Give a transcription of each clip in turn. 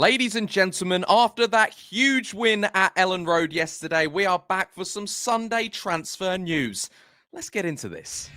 Ladies and gentlemen, after that huge win at Ellen Road yesterday, we are back for some Sunday transfer news. Let's get into this.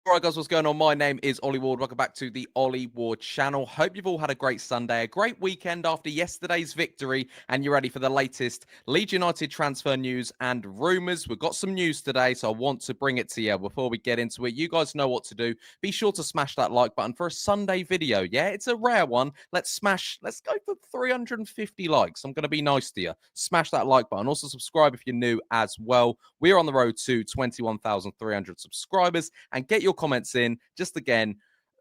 Alright guys, what's going on? My name is Ollie Ward. Welcome back to the Ollie Ward channel. Hope you've all had a great Sunday, a great weekend after yesterday's victory, and you're ready for the latest Leeds United transfer news and rumours. We've got some news today, so I want to bring it to you. Before we get into it, you guys know what to do. Be sure to smash that like button for a Sunday video. Yeah, it's a rare one. Let's go for 350 likes. I'm going to be nice to you. Smash that like button. Also subscribe if you're new as well. We're on the road to 21,300 subscribers, and get your comments in. Just again,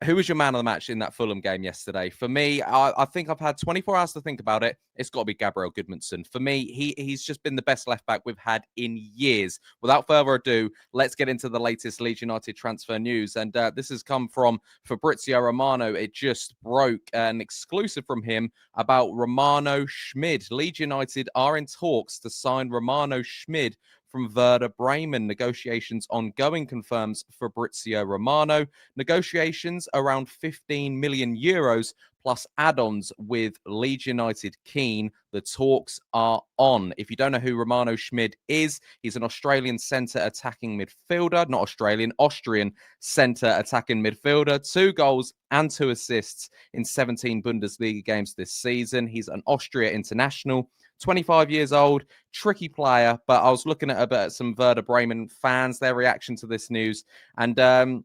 who was your man of the match in that Fulham game yesterday? For me, I think I've had 24 hours to think about it. It's got to be Gabriel Goodmanson. For me, he's just been the best left back we've had in years. Without further ado, let's get into the latest Leeds United transfer news. And this has come from Fabrizio Romano. It just broke an exclusive from him about Romano Schmid. Leeds United are in talks to sign Romano Schmid from Werder Bremen. Negotiations ongoing, confirms Fabrizio Romano. Negotiations around 15 million euros plus add-ons with Leeds United keen. The talks are on. If you don't know who Romano Schmid is, he's an Australian centre attacking midfielder. Not Australian, Austrian centre attacking midfielder. 2 goals and 2 assists in 17 Bundesliga games this season. He's an Austria international. 25 years old, tricky player, but I was looking at some Werder Bremen fans, their reaction to this news, and a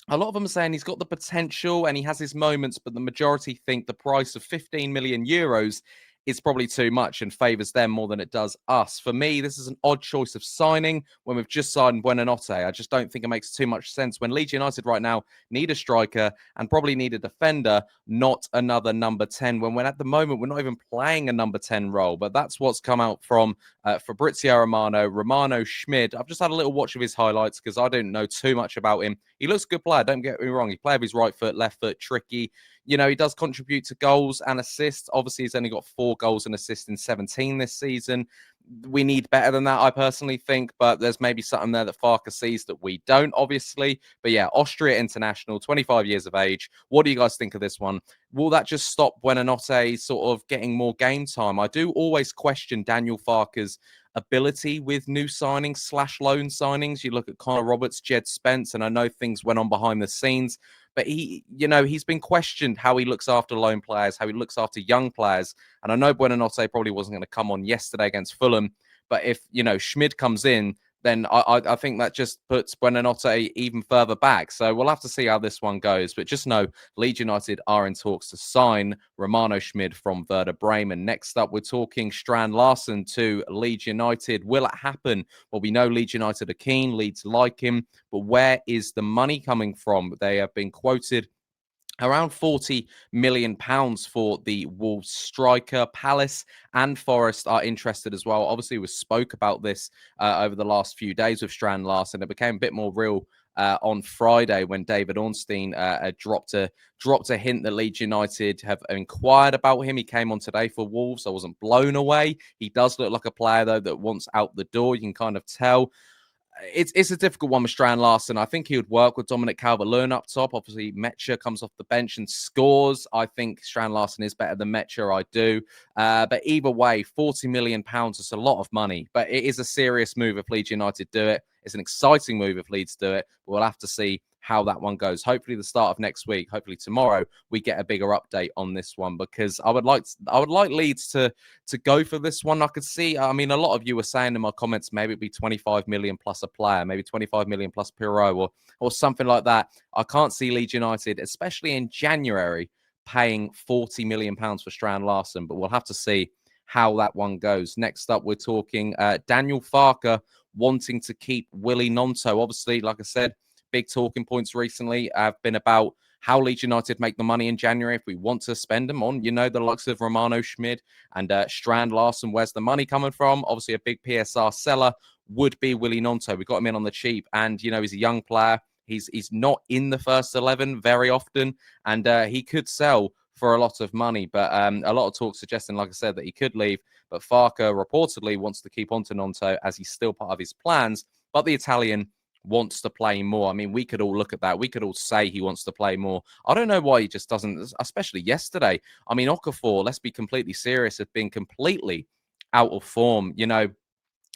lot of them are saying he's got the potential and he has his moments, but the majority think the price of 15 million euros is probably too much and favours them more than it does us. For me, this is an odd choice of signing when we've just signed Buonanotte. I just don't think it makes too much sense when Leeds United right now need a striker and probably need a defender, not another number 10, when at the moment we're not even playing a number 10 role. But that's what's come out from Fabrizio Romano Schmid. I've just had a little watch of his highlights because I don't know too much about him. He looks a good player, don't get me wrong. He plays with his right foot, left foot, tricky. You know, he does contribute to goals and assists. Obviously, he's only got 4 goals and assists in 17 this season. We need better than that, I personally think, but there's maybe something there that Farke sees that we don't, obviously. But yeah, Austria international, 25 years of age. What do you guys think of this one? Will that just stop Buonanotte sort of getting more game time? I do always question Daniel Farke's ability with new signings / loan signings. You look at Connor Roberts, Jed Spence, and I know things went on behind the scenes, but he's been questioned how he looks after loan players, how he looks after young players. And I know Buonanotte probably wasn't going to come on yesterday against Fulham, but if, Schmid comes in, then I think that just puts Buonanotte even further back. So we'll have to see how this one goes. But just know Leeds United are in talks to sign Romano Schmid from Werder Bremen. Next up, we're talking Strand Larsen to Leeds United. Will it happen? Well, we know Leeds United are keen. Leeds like him. But where is the money coming from? They have been quoted around £40 million for the Wolves striker. Palace and Forest are interested as well. Obviously, we spoke about this over the last few days with Strand Larsen. It became a bit more real on Friday when David Ornstein dropped a hint that Leeds United have inquired about him. He came on today for Wolves. I wasn't blown away. He does look like a player, though, that wants out the door. You can kind of tell. It's a difficult one with Strand Larsen. I think he would work with Dominic Calvert-Lewin up top. Obviously, Mecha comes off the bench and scores. I think Strand Larsen is better than Mecha. I do. But either way, £40 million is a lot of money. But it is a serious move if Leeds United do it. It's an exciting move if Leeds do it. But we'll have to see how that one goes. Hopefully the start of next week, hopefully tomorrow, we get a bigger update on this one, because I would like Leeds to go for this one. I could see, I mean, a lot of you were saying in my comments, maybe it'd be 25 million plus a player, maybe 25 million plus Pirot or something like that. I can't see Leeds United, especially in January, paying £40 million for Strand Larsen, but we'll have to see how that one goes. Next up, we're talking Daniel Farke wanting to keep Willy Gnonto. Obviously, like I said, big talking points recently have been about how Leeds United make the money in January if we want to spend them on, the likes of Romano Schmid and Strand Larsen. Where's the money coming from? Obviously, a big PSR seller would be Willy Gnonto. We got him in on the cheap, and, he's a young player. He's not in the first 11 very often, and he could sell for a lot of money. But a lot of talk suggesting, like I said, that he could leave. But Farke reportedly wants to keep on to Gnonto as he's still part of his plans. But the Italian wants to play more. I mean, we could all look at that. We could all say he wants to play more. I don't know why he just doesn't, especially yesterday. I mean, Okafor, let's be completely serious, has been completely out of form. You know,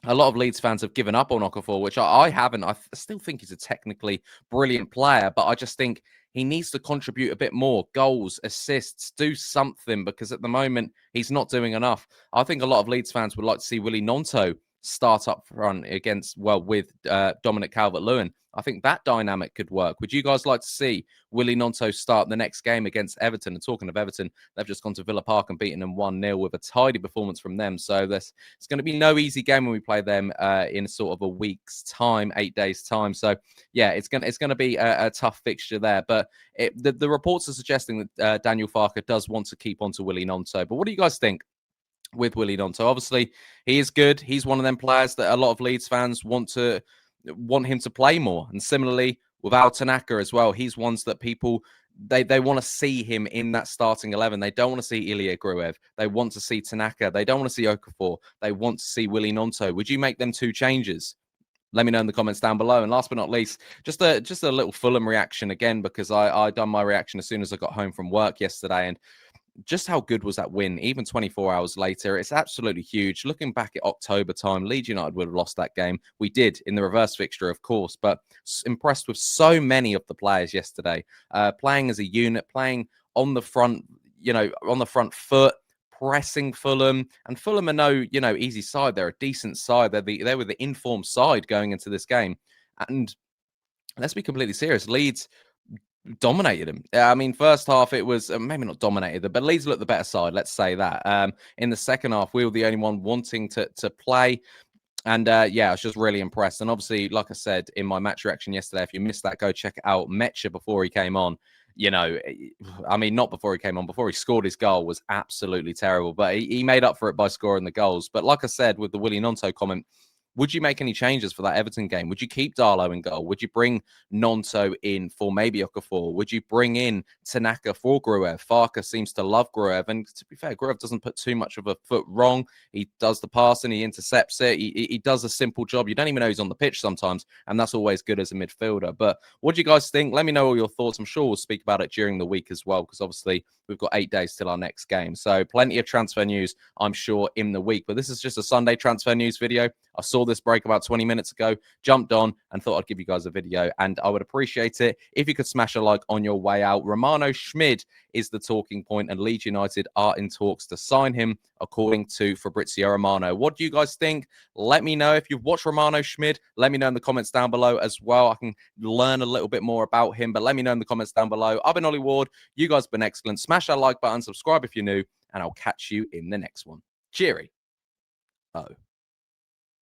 a lot of Leeds fans have given up on Okafor, which I haven't. I still think he's a technically brilliant player, but I just think he needs to contribute a bit more. Goals, assists, do something, because at the moment he's not doing enough. I think a lot of Leeds fans would like to see Willy Gnonto start up front against, well, with Dominic Calvert-Lewin. I think that dynamic could work. Would you guys like to see Willy Gnonto start the next game against Everton? And talking of Everton, they've just gone to Villa Park and beaten them 1-0 with a tidy performance from them. So it's going to be no easy game when we play them in sort of a week's time, 8 days' time. So yeah, it's going to be a tough fixture there. But the reports are suggesting that Daniel Farke does want to keep on to Willy Gnonto. But what do you guys think with Willy Gnonto? Obviously, he is good. He's one of them players that a lot of Leeds fans want him to play more. And similarly, with Tanaka as well, he's ones that people they want to see him in that starting 11. They don't want to see Ilya Gruev. They want to see Tanaka. They don't want to see Okafor. They want to see Willy Gnonto. Would you make them two changes? Let me know in the comments down below. And last but not least, just a little Fulham reaction again, because I done my reaction as soon as I got home from work yesterday, and just how good was that win, even 24 hours later? It's absolutely huge. Looking back at October time, Leeds United would have lost that game. We did in the reverse fixture, of course, but impressed with so many of the players yesterday, playing as a unit, playing on the front, on the front foot, pressing Fulham. And Fulham are no, easy side. They're a decent side. They were the informed side going into this game. And let's be completely serious, Leeds dominated him. I mean, first half it was maybe not dominated, but Leeds looked the better side. Let's say that. In the second half, we were the only one wanting to play. And yeah, I was just really impressed. And obviously, like I said in my match reaction yesterday, if you missed that, go check it out. Mecha before he came on. I mean, not before he came on, before he scored his goal was absolutely terrible. But he made up for it by scoring the goals. But like I said, with the Willy Gnonto comment, would you make any changes for that Everton game? Would you keep Darlow in goal? Would you bring Gnonto in for maybe Okafor? Would you bring in Tanaka for Gruev? Farke seems to love Gruev. And to be fair, Gruev doesn't put too much of a foot wrong. He does the pass and he intercepts it. He does a simple job. You don't even know he's on the pitch sometimes. And that's always good as a midfielder. But what do you guys think? Let me know all your thoughts. I'm sure we'll speak about it during the week as well, because obviously we've got 8 days till our next game. So plenty of transfer news, I'm sure, in the week. But this is just a Sunday transfer news video. I saw this break about 20 minutes ago, jumped on and thought I'd give you guys a video, and I would appreciate it if you could smash a like on your way out. Romano Schmid is the talking point, and Leeds United are in talks to sign him, according to Fabrizio Romano. What do you guys think? Let me know. If you've watched Romano Schmid, let me know in the comments down below as well. I can learn a little bit more about him, but let me know in the comments down below. I've been Ollie Ward. You guys have been excellent. Smash that like button, subscribe if you're new, and I'll catch you in the next one. Cheery. Oh.